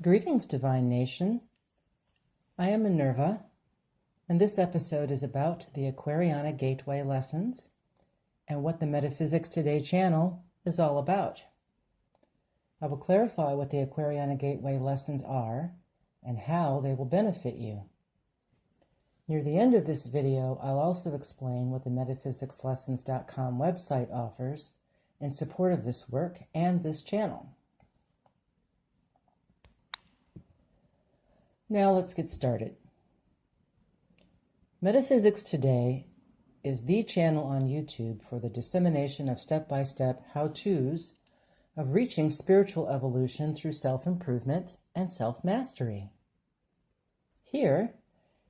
Greetings, Divine Nation. I am Minerva, and this episode is about the Aquariana Gateway Lessons and what the Metaphysics Today channel is all about. I will clarify what the Aquariana Gateway Lessons are and how they will benefit you. Near the end of this video, I'll also explain what the metaphysicsLessons.com website offers in support of this work and this channel. Now let's get started. Metaphysics Today is the channel on YouTube for the dissemination of step-by-step how-tos of reaching spiritual evolution through self-improvement and self-mastery. Here,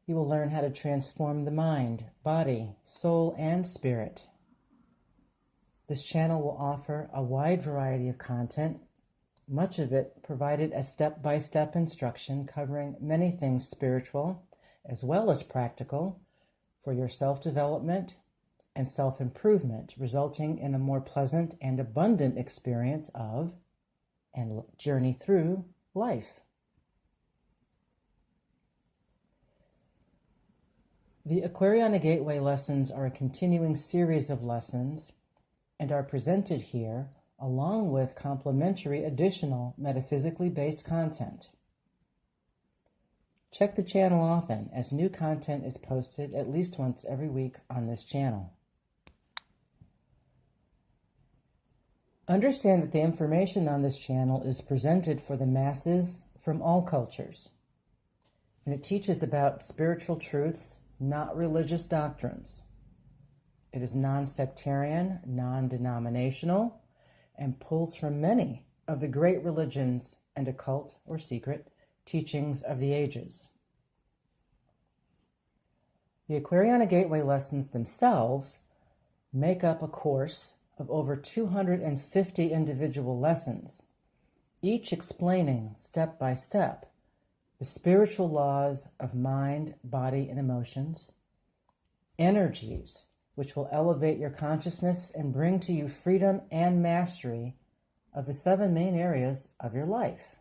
you will learn how to transform the mind, body, soul, and spirit. This channel will offer a wide variety of content, much of it provided as step-by-step instruction covering many things spiritual as well as practical for your self-development and self-improvement, resulting in a more pleasant and abundant experience of and journey through life. The Aquariana Gateway Lessons are a continuing series of lessons and are presented here along with complementary additional metaphysically based content. Check the channel often, as new content is posted at least once every week on this channel. Understand that the information on this channel is presented for the masses from all cultures, and it teaches about spiritual truths, not religious doctrines. It is non-sectarian, non-denominational, and pulls from many of the great religions and occult or secret teachings of the ages. The Aquariana Gateway Lessons themselves make up a course of over 250 individual lessons, each explaining step by step the spiritual laws of mind, body, and emotions, energies which will elevate your consciousness and bring to you freedom and mastery of the 7 main areas of your life.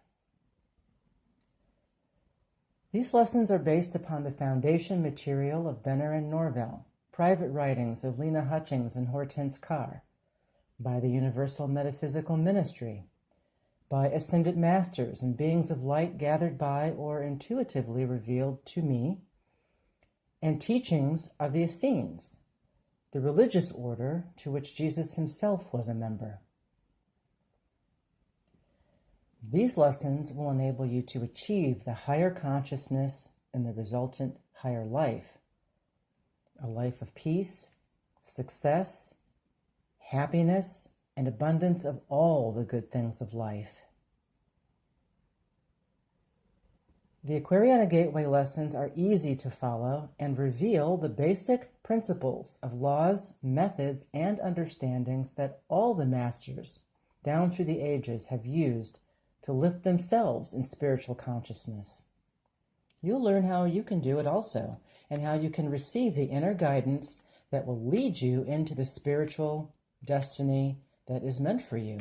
These lessons are based upon the foundation material of Benner and Norvell, private writings of Lena Hutchings and Hortense Carr, by the Universal Metaphysical Ministry, by Ascended Masters and beings of light gathered by or intuitively revealed to me, and teachings of the Essenes, the religious order to which Jesus himself was a member. These lessons will enable you to achieve the higher consciousness and the resultant higher life, a life of peace, success, happiness, and abundance of all the good things of life. The Aquariana Gateway Lessons are easy to follow and reveal the basic principles of laws, methods, and understandings that all the masters down through the ages have used to lift themselves in spiritual consciousness. You'll learn how you can do it also, and how you can receive the inner guidance that will lead you into the spiritual destiny that is meant for you.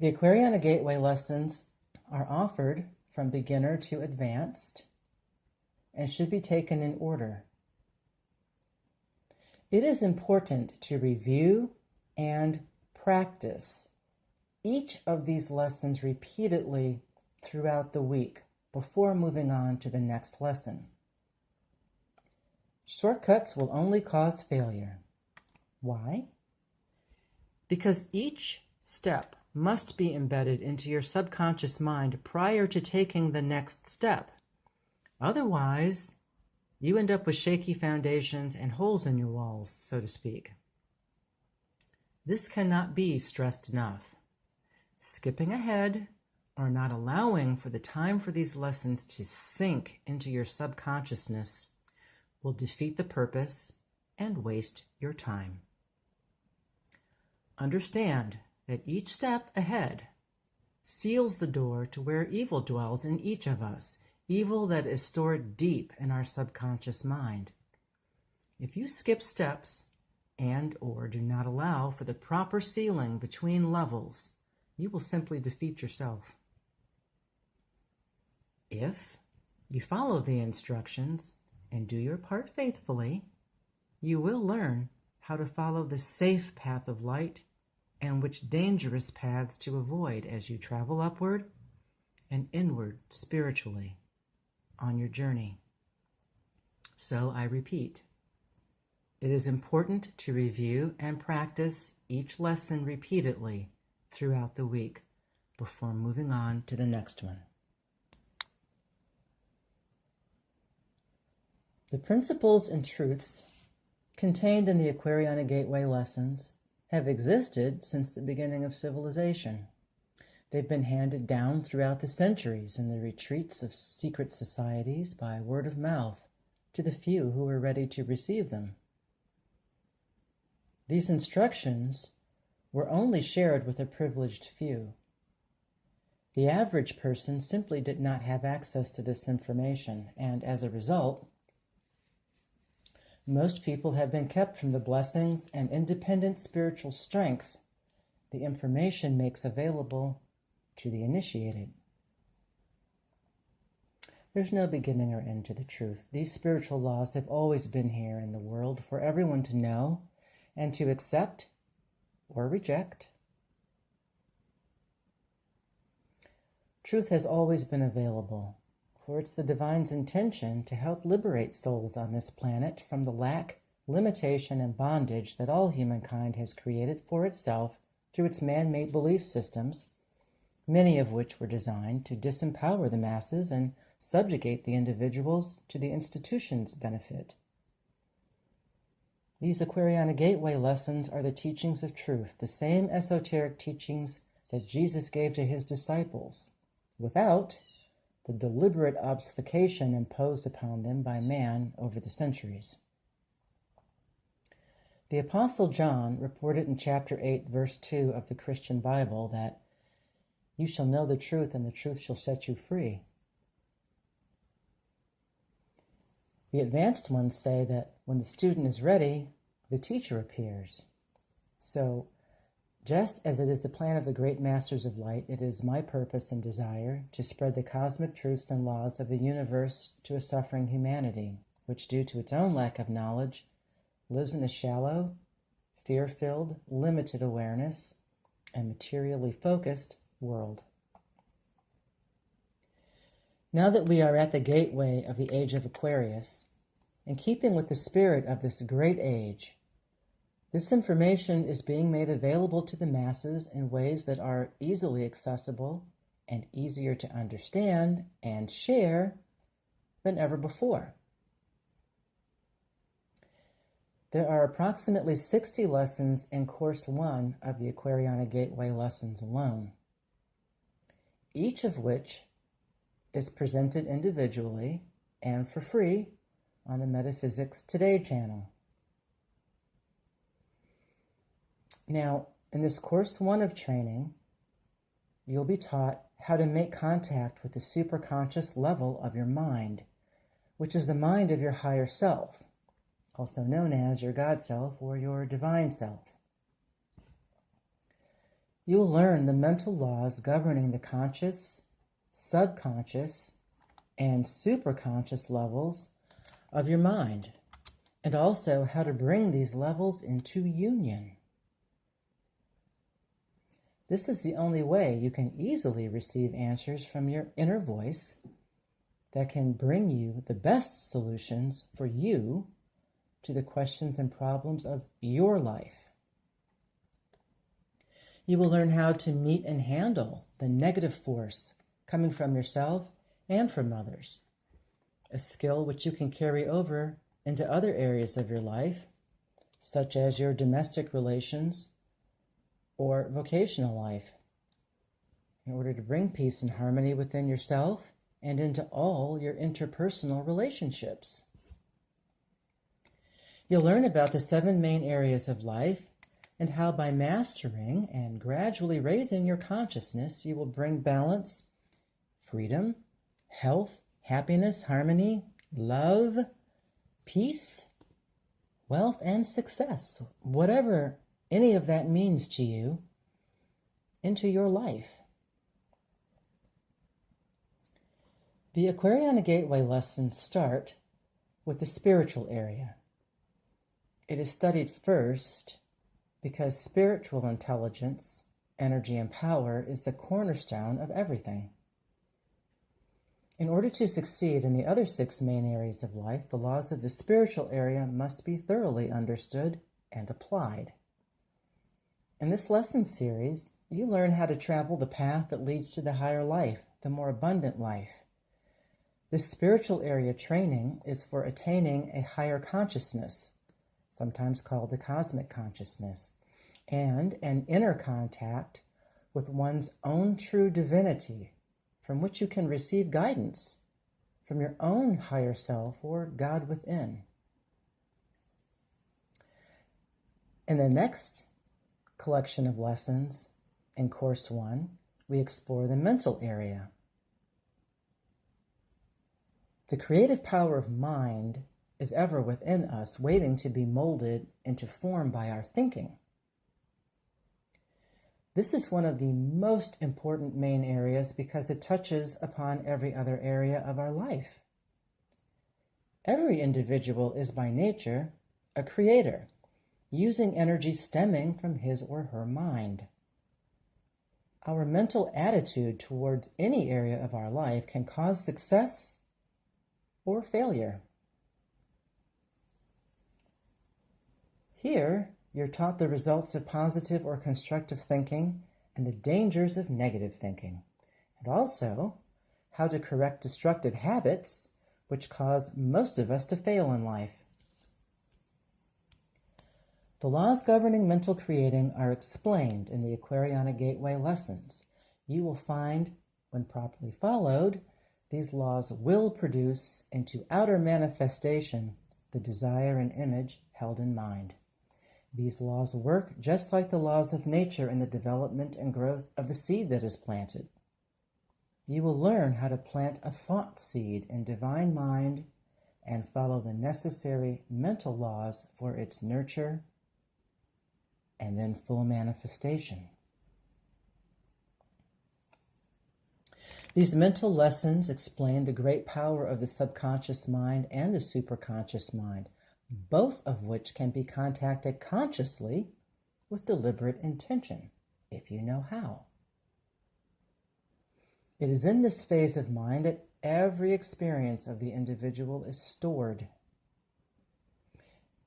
The Aquariana Gateway Lessons are offered from beginner to advanced and should be taken in order. It is important to review and practice each of these lessons repeatedly throughout the week before moving on to the next lesson. Shortcuts will only cause failure. Why? Because each step must be embedded into your subconscious mind prior to taking the next step. Otherwise, you end up with shaky foundations and holes in your walls, so to speak. This cannot be stressed enough. Skipping ahead or not allowing for the time for these lessons to sink into your subconsciousness will defeat the purpose and waste your time. Understand that each step ahead seals the door to where evil dwells in each of us, evil that is stored deep in our subconscious mind. If you skip steps and or do not allow for the proper sealing between levels, you will simply defeat yourself. If you follow the instructions and do your part faithfully, you will learn how to follow the safe path of light and which dangerous paths to avoid as you travel upward and inward spiritually on your journey. So I repeat, it is important to review and practice each lesson repeatedly throughout the week before moving on to the next one. The principles and truths contained in the Aquariana Gateway Lessons have existed since the beginning of civilization. They've been handed down throughout the centuries in the retreats of secret societies by word of mouth to the few who were ready to receive them. These instructions were only shared with a privileged few. The average person simply did not have access to this information, and as a result, most people have been kept from the blessings and independent spiritual strength the information makes available to the initiated. There's no beginning or end to the truth. These spiritual laws have always been here in the world for everyone to know and to accept or reject. Truth has always been available, for it's the divine's intention to help liberate souls on this planet from the lack, limitation, and bondage that all humankind has created for itself through its man-made belief systems, many of which were designed to disempower the masses and subjugate the individuals to the institution's benefit. These Aquariana Gateway Lessons are the teachings of truth, the same esoteric teachings that Jesus gave to his disciples, without the deliberate obfuscation imposed upon them by man over the centuries. The Apostle John reported in chapter 8, verse 2 of the Christian Bible that you shall know the truth, and the truth shall set you free. The advanced ones say that when the student is ready, the teacher appears. So, just as it is the plan of the great masters of light, it is my purpose and desire to spread the cosmic truths and laws of the universe to a suffering humanity, which, due to its own lack of knowledge, lives in a shallow, fear-filled, limited awareness, and materially focused world. Now that we are at the gateway of the age of Aquarius, in keeping with the spirit of this great age, this information is being made available to the masses in ways that are easily accessible and easier to understand and share than ever before. There are approximately 60 lessons in Course 1 of the Aquariana Gateway Lessons alone, each of which is presented individually and for free on the Metaphysics Today channel. Now, in this Course 1 of training, you'll be taught how to make contact with the superconscious level of your mind, which is the mind of your higher self, also known as your God self or your divine self. You'll learn the mental laws governing the conscious, subconscious, and superconscious levels of your mind, and also how to bring these levels into union. This is the only way you can easily receive answers from your inner voice that can bring you the best solutions for you to the questions and problems of your life. You will learn how to meet and handle the negative force coming from yourself and from others, a skill which you can carry over into other areas of your life, such as your domestic relations or vocational life, in order to bring peace and harmony within yourself and into all your interpersonal relationships. You'll learn about the 7 main areas of life and how by mastering and gradually raising your consciousness, you will bring balance, freedom, health, happiness, harmony, love, peace, wealth, and success. Whatever any of that means to you, into your life. The Aquariana Gateway Lessons start with the spiritual area. It is studied first because spiritual intelligence, energy, and power is the cornerstone of everything. In order to succeed in the other 6 main areas of life, the laws of the spiritual area must be thoroughly understood and applied. In this lesson series, you learn how to travel the path that leads to the higher life, the more abundant life. This spiritual area training is for attaining a higher consciousness, sometimes called the cosmic consciousness, and an inner contact with one's own true divinity, from which you can receive guidance from your own higher self or God within. In the next collection of lessons in Course 1, we explore the mental area. The creative power of mind is ever within us, waiting to be molded into form by our thinking. This is one of the most important main areas because it touches upon every other area of our life. Every individual is by nature a creator, using energy stemming from his or her mind. Our mental attitude towards any area of our life can cause success or failure. Here, you're taught the results of positive or constructive thinking and the dangers of negative thinking, and also how to correct destructive habits which cause most of us to fail in life. The laws governing mental creating are explained in the Aquariana Gateway Lessons. You will find, when properly followed, these laws will produce into outer manifestation the desire and image held in mind. These laws work just like the laws of nature in the development and growth of the seed that is planted. You will learn how to plant a thought seed in divine mind and follow the necessary mental laws for its nurture and then full manifestation. These mental lessons explain the great power of the subconscious mind and the superconscious mind, both of which can be contacted consciously with deliberate intention, if you know how. It is in this phase of mind that every experience of the individual is stored.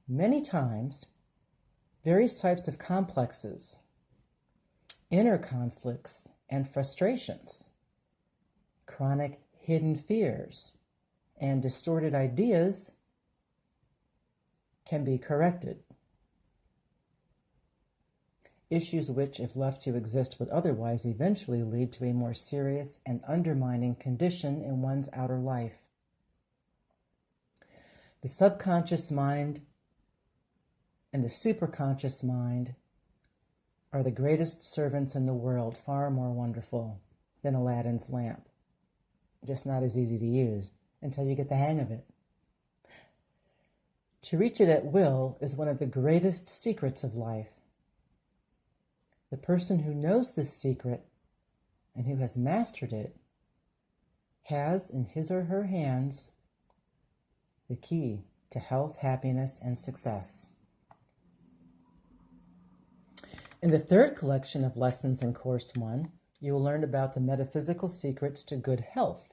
Many times, various types of complexes, inner conflicts and frustrations, chronic hidden fears, and distorted ideas can be corrected. Issues which, if left to exist, would otherwise eventually lead to a more serious and undermining condition in one's outer life. The subconscious mind and the superconscious mind are the greatest servants in the world, far more wonderful than Aladdin's lamp. Just not as easy to use until you get the hang of it. To reach it at will is one of the greatest secrets of life. The person who knows this secret and who has mastered it has in his or her hands the key to health, happiness, and success. In the third collection of lessons in Course 1, you will learn about the metaphysical secrets to good health.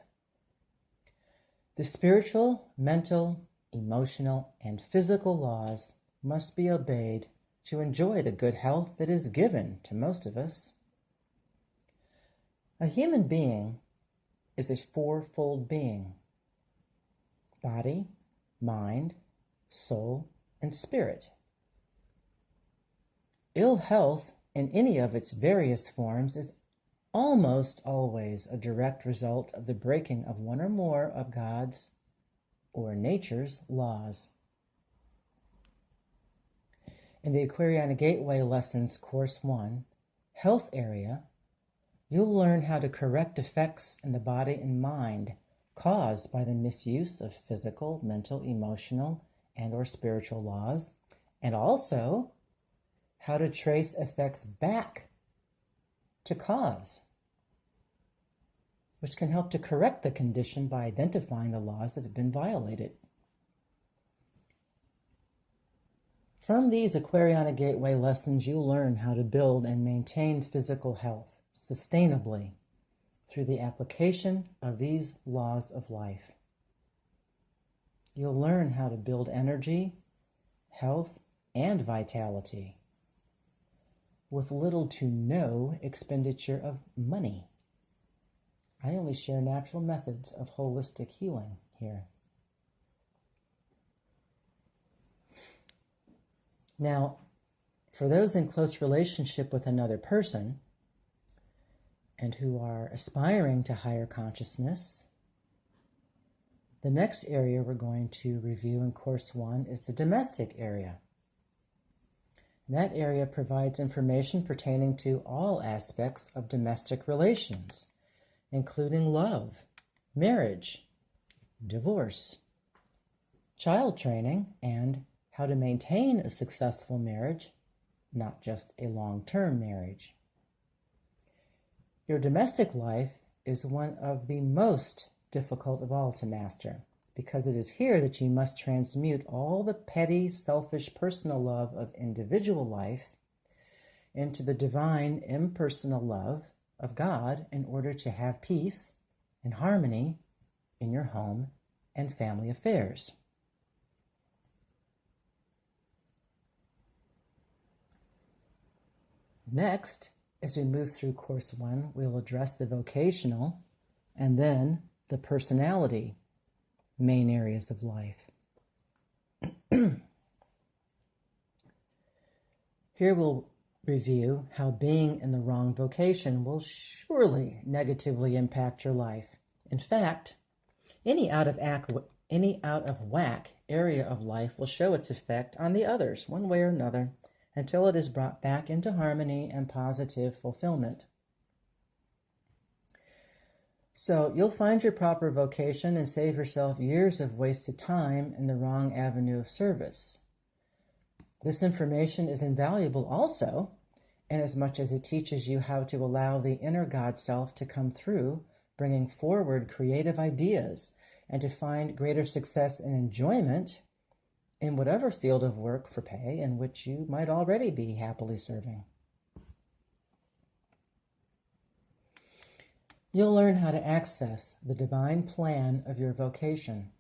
The spiritual, mental, emotional, and physical laws must be obeyed to enjoy the good health that is given to most of us. A human being is a fourfold being: body, mind, soul, and spirit. Ill health in any of its various forms is almost always a direct result of the breaking of one or more of God's or nature's laws. In the Aquariana Gateway Lessons Course 1, Health Area, you'll learn how to correct effects in the body and mind caused by the misuse of physical, mental, emotional, and or spiritual laws, and also how to trace effects back to cause, which can help to correct the condition by identifying the laws that have been violated. From these Aquariana Gateway lessons, you'll learn how to build and maintain physical health sustainably through the application of these laws of life. You'll learn how to build energy, health, and vitality with little to no expenditure of money. I only share natural methods of holistic healing here. Now, for those in close relationship with another person and who are aspiring to higher consciousness, the next area we're going to review in Course 1 is the domestic area. That area provides information pertaining to all aspects of domestic relations, including love, marriage, divorce, child training, and how to maintain a successful marriage, not just a long-term marriage. Your domestic life is one of the most difficult of all to master, because it is here that you must transmute all the petty, selfish, personal love of individual life into the divine, impersonal love of God in order to have peace and harmony in your home and family affairs. Next, as we move through Course 1, we'll address the vocational and then the personality main areas of life. Here we'll review how being in the wrong vocation will surely negatively impact your life. In fact, any out of whack area of life will show its effect on the others, one way or another, until it is brought back into harmony and positive fulfillment. So you'll find your proper vocation and save yourself years of wasted time in the wrong avenue of service. This information is invaluable also, inasmuch as it teaches you how to allow the inner God self to come through, bringing forward creative ideas, and to find greater success and enjoyment in whatever field of work for pay in which you might already be happily serving. You'll learn how to access the divine plan of your vocation.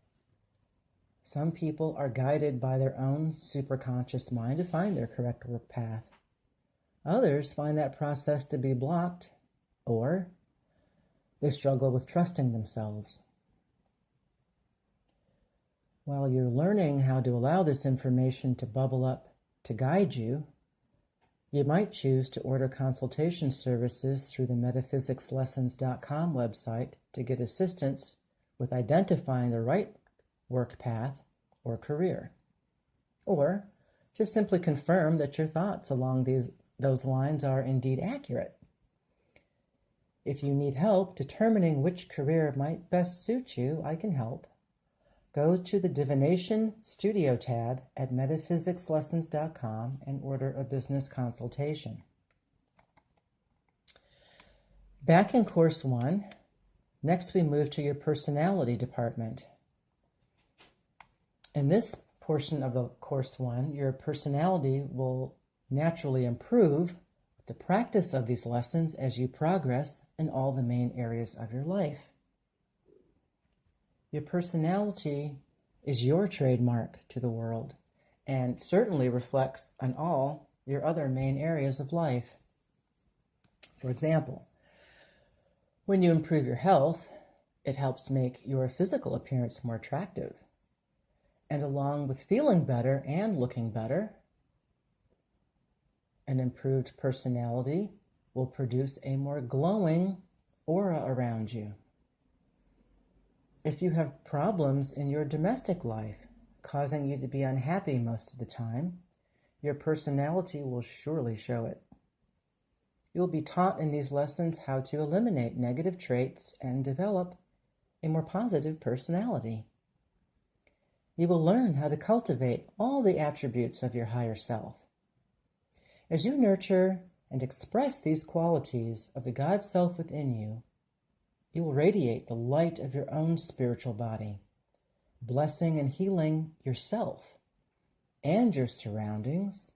Some people are guided by their own superconscious mind to find their correct work path. Others find that process to be blocked, or they struggle with trusting themselves. While you're learning how to allow this information to bubble up to guide you, you might choose to order consultation services through the metaphysicsLessons.com website to get assistance with identifying the right work path or career. Or just simply confirm that your thoughts along those lines are indeed accurate. If you need help determining which career might best suit you, I can help. Go to the Divination Studio tab at metaphysicsLessons.com and order a business consultation. Back in Course 1, next we move to your personality department. In this portion of the Course 1, your personality will naturally improve with the practice of these lessons as you progress in all the main areas of your life. Your personality is your trademark to the world and certainly reflects on all your other main areas of life. For example, when you improve your health, it helps make your physical appearance more attractive. And along with feeling better and looking better, an improved personality will produce a more glowing aura around you. If you have problems in your domestic life, causing you to be unhappy most of the time, your personality will surely show it. You'll be taught in these lessons how to eliminate negative traits and develop a more positive personality. You will learn how to cultivate all the attributes of your higher self. As you nurture and express these qualities of the God Self within you, you will radiate the light of your own spiritual body, blessing and healing yourself and your surroundings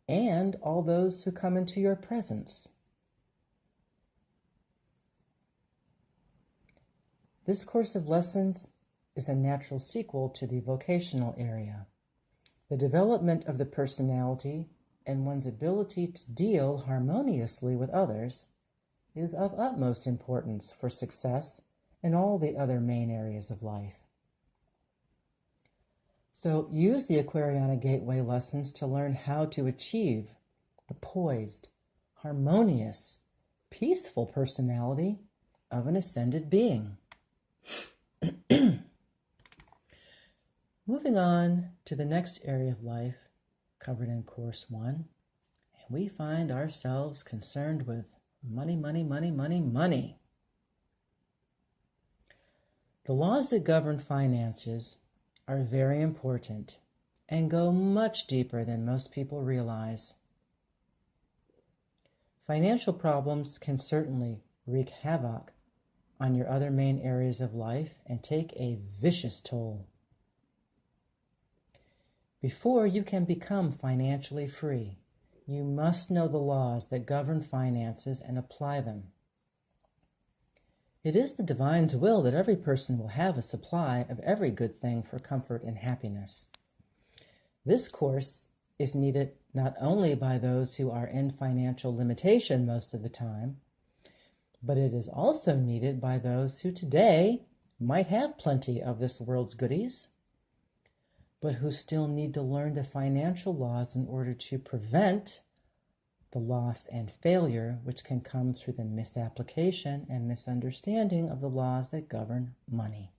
and all those who come into your presence. This course of lessons is a natural sequel to the vocational area. The development of the personality and one's ability to deal harmoniously with others is of utmost importance for success in all the other main areas of life. So use the Aquariana Gateway Lessons to learn how to achieve the poised, harmonious, peaceful personality of an ascended being. Moving on to the next area of life covered in Course 1, and we find ourselves concerned with money, money, money, money, money. The laws that govern finances are very important and go much deeper than most people realize. Financial problems can certainly wreak havoc on your other main areas of life and take a vicious toll. Before you can become financially free, you must know the laws that govern finances and apply them. It is the Divine's will that every person will have a supply of every good thing for comfort and happiness. This course is needed not only by those who are in financial limitation most of the time, but it is also needed by those who today might have plenty of this world's goodies, but who still need to learn the financial laws in order to prevent the loss and failure which can come through the misapplication and misunderstanding of the laws that govern money.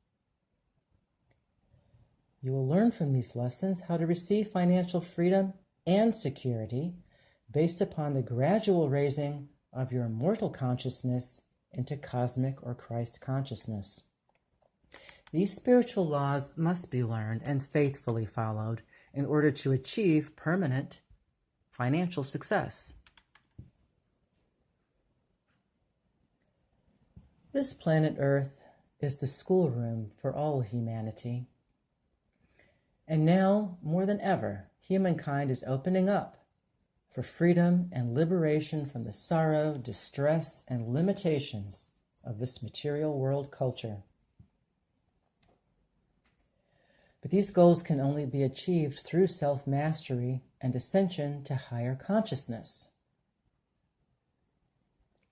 You will learn from these lessons how to receive financial freedom and security based upon the gradual raising of your mortal consciousness into cosmic or Christ consciousness. These spiritual laws must be learned and faithfully followed in order to achieve permanent financial success. This planet Earth is the schoolroom for all humanity. And now, more than ever, humankind is opening up for freedom and liberation from the sorrow, distress, and limitations of this material world culture. But these goals can only be achieved through self-mastery and ascension to higher consciousness.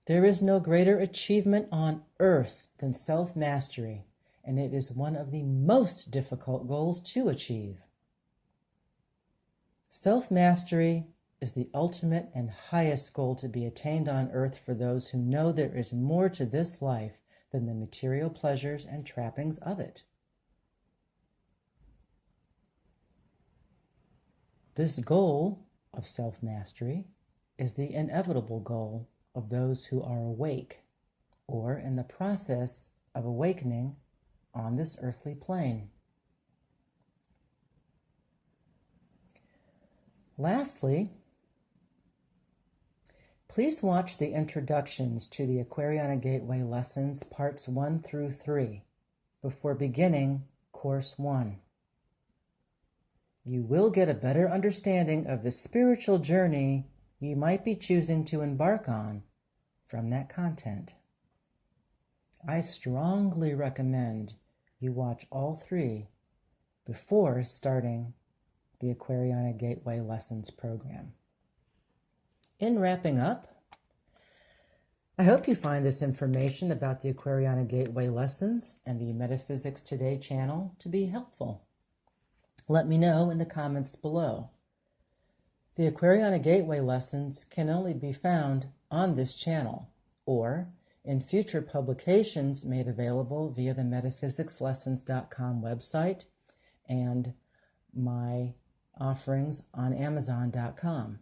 There is no greater achievement on earth than self-mastery, and it is one of the most difficult goals to achieve. Self-mastery is the ultimate and highest goal to be attained on earth for those who know there is more to this life than the material pleasures and trappings of it. This goal of self-mastery is the inevitable goal of those who are awake or in the process of awakening on this earthly plane. Lastly, please watch the introductions to the Aquariana Gateway Lessons Parts 1 through 3 before beginning Course 1. You will get a better understanding of the spiritual journey you might be choosing to embark on from that content. I strongly recommend you watch all 3 before starting the Aquariana Gateway Lessons program. In wrapping up, I hope you find this information about the Aquariana Gateway Lessons and the Metaphysics Today channel to be helpful. Let me know in the comments below. The Aquariana Gateway Lessons can only be found on this channel or in future publications made available via the metaphysicslessons.com website and my offerings on Amazon.com.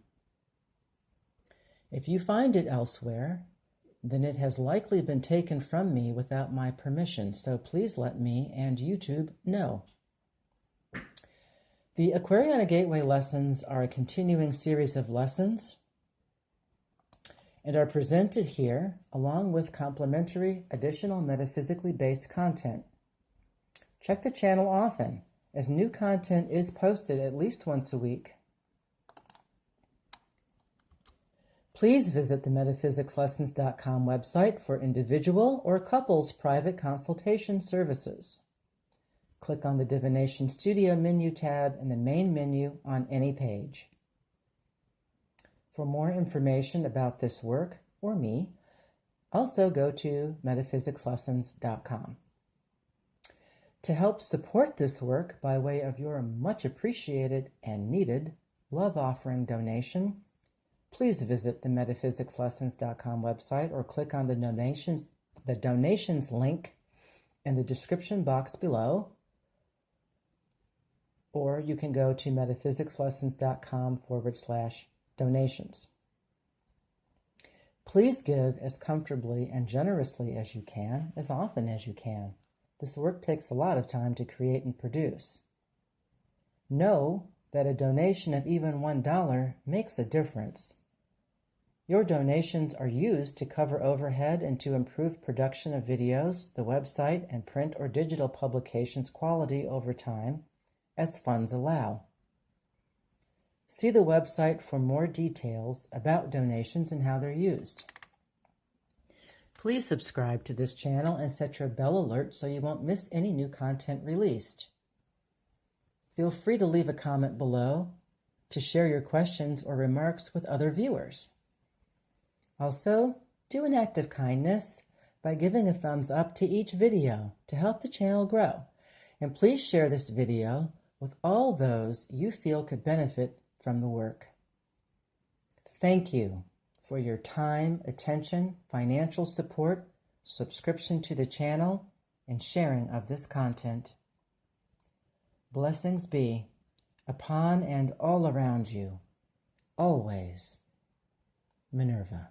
If you find it elsewhere, then it has likely been taken from me without my permission, so please let me and YouTube know. The Aquariana Gateway Lessons are a continuing series of lessons and are presented here along with complimentary additional metaphysically based content. Check the channel often, as new content is posted at least once a week. Please visit the metaphysicsLessons.com website for individual or couples private consultation services. Click on the Divination Studio menu tab in the main menu on any page. For more information about this work, or me, also go to metaphysicsLessons.com. To help support this work by way of your much appreciated and needed love offering donation, please visit the metaphysicsLessons.com website or click on the donations link in the description box below, or you can go to metaphysicsLessons.com/donations. Please give as comfortably and generously as you can, as often as you can. This work takes a lot of time to create and produce. Know that a donation of even $1 makes a difference. Your donations are used to cover overhead and to improve production of videos, the website, and print or digital publications quality over time, as funds allow. See the website for more details about donations and how they're used. Please subscribe to this channel and set your bell alert so you won't miss any new content released. Feel free to leave a comment below to share your questions or remarks with other viewers. Also, do an act of kindness by giving a thumbs up to each video to help the channel grow. And please share this video with all those you feel could benefit from the work. Thank you for your time, attention, financial support, subscription to the channel, and sharing of this content. Blessings be upon and all around you, always. Minerva.